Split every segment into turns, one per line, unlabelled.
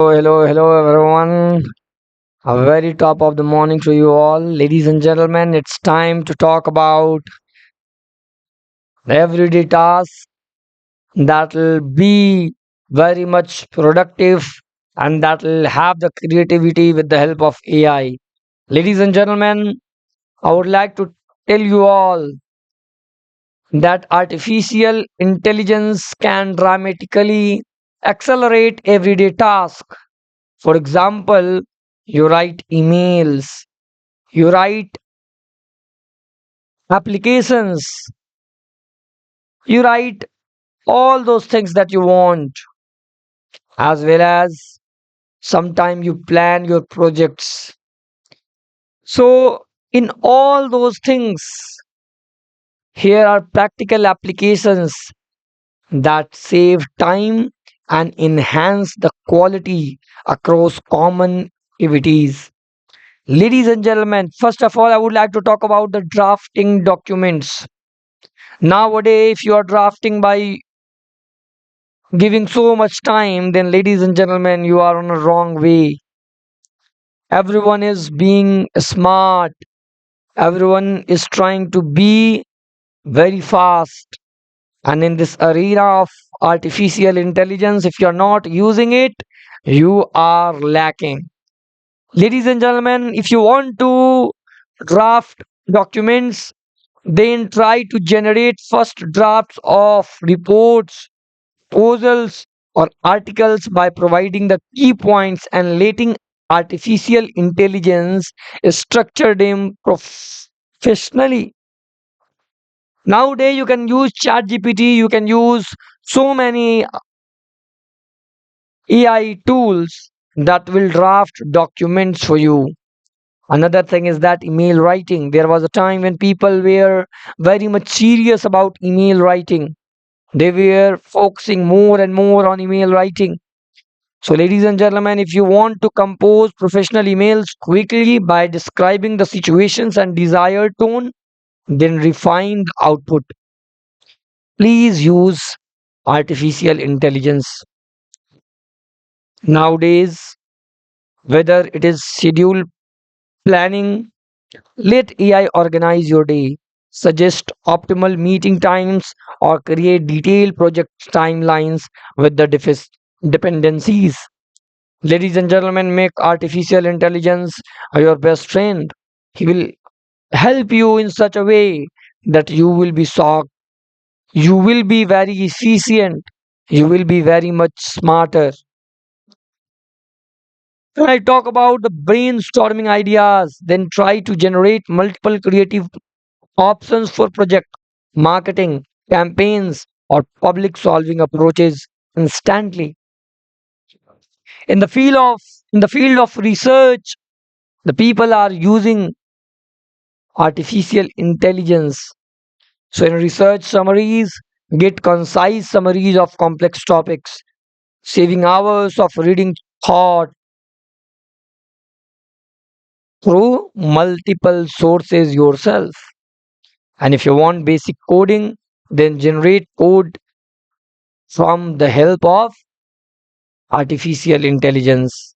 Hello, everyone. A very top of the morning to you all. Ladies and gentlemen, it's time to talk about the everyday tasks that will be very much productive and that will have the creativity with the help of AI. Ladies and gentlemen, I would like to tell you all that artificial intelligence can dramatically accelerate everyday tasks. For example, you write emails, you write applications, you write all those things that you want, as well as sometime you plan your projects. So, in all those things, here are practical applications that save time and enhance the quality across common activities. Ladies and gentlemen, first of all, I would like to talk about the drafting documents. Nowadays, if you are drafting by giving so much time, then ladies and gentlemen, you are on a wrong way. Everyone is being smart, everyone is trying to be very fast. And in this arena of artificial intelligence, if you're not using it, you are lacking. Ladies and gentlemen, if you want to draft documents, then try to generate first drafts of reports, proposals, or articles by providing the key points and letting artificial intelligence structure them professionally. Nowadays, you can use ChatGPT, you can use so many AI tools that will draft documents for you. Another thing is that email writing. There was a time when people were very much serious about email writing. They were focusing more and more on email writing. So, ladies and gentlemen, if you want to compose professional emails quickly by describing the situations and desired tone, then refine the output. Please use artificial intelligence. Nowadays, whether it is schedule planning, let AI organize your day, suggest optimal meeting times, or create detailed project timelines with the dependencies. Ladies and gentlemen, make artificial intelligence your best friend. He will help you in such a way that you will be shocked. You will be very efficient. You will be very much smarter. When I talk about the brainstorming ideas, then try to generate multiple creative options for project, marketing, campaigns, or public solving approaches instantly. In the field of in the field of research, the people are using artificial intelligence. So, in research summaries, get concise summaries of complex topics, saving hours of reading thought through multiple sources yourself. And if you want basic coding, then generate code from the help of artificial intelligence.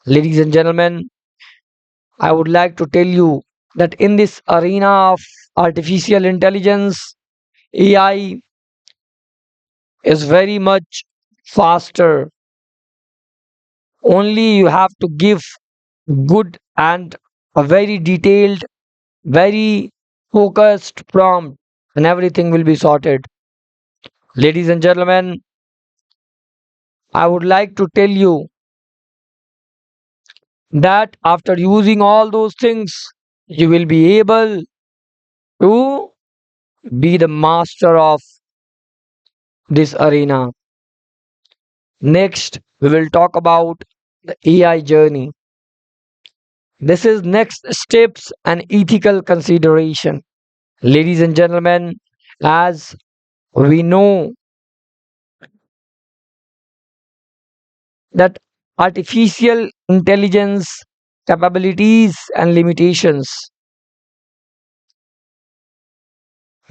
Ladies and gentlemen, I would like to tell you that in this arena of artificial intelligence, AI is very much faster. Only you have to give good and a very detailed, very focused prompt, and everything will be sorted. Ladies and gentlemen, I would like to tell you that after using all those things, you will be able to be the master of this arena. Next, we will talk about the AI journey. This is next steps and ethical consideration. Ladies and gentlemen, as we know that artificial intelligence capabilities and limitations,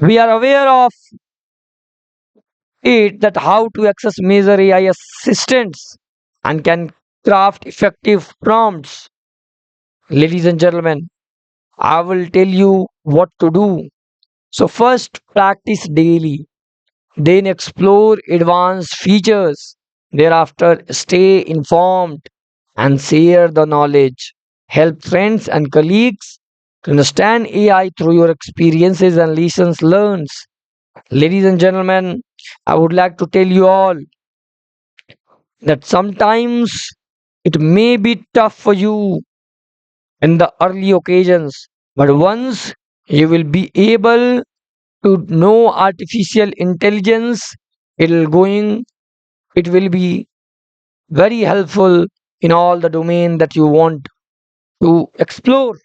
we are aware of it that how to access major AI assistants and can craft effective prompts. Ladies and gentlemen, I will tell you what to do. So, first, practice daily, then, explore advanced features. Thereafter, stay informed and share the knowledge. Help friends and colleagues to understand AI through your experiences and lessons learned. Ladies and gentlemen, I would like to tell you all that sometimes it may be tough for you in the early occasions, but once you will be able to know artificial intelligence, it will be very helpful in all the domain that you want to explore.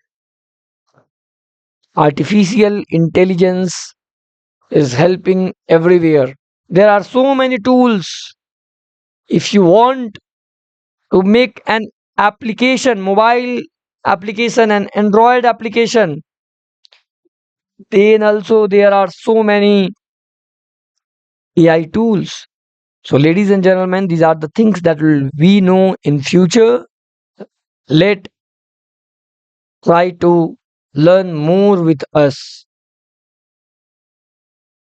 Artificial intelligence is helping everywhere. There are so many tools. If you want to make an application, mobile application and Android application, then also there are so many AI tools. So, ladies and gentlemen, these are the things that we know in future. Let try to learn more with us.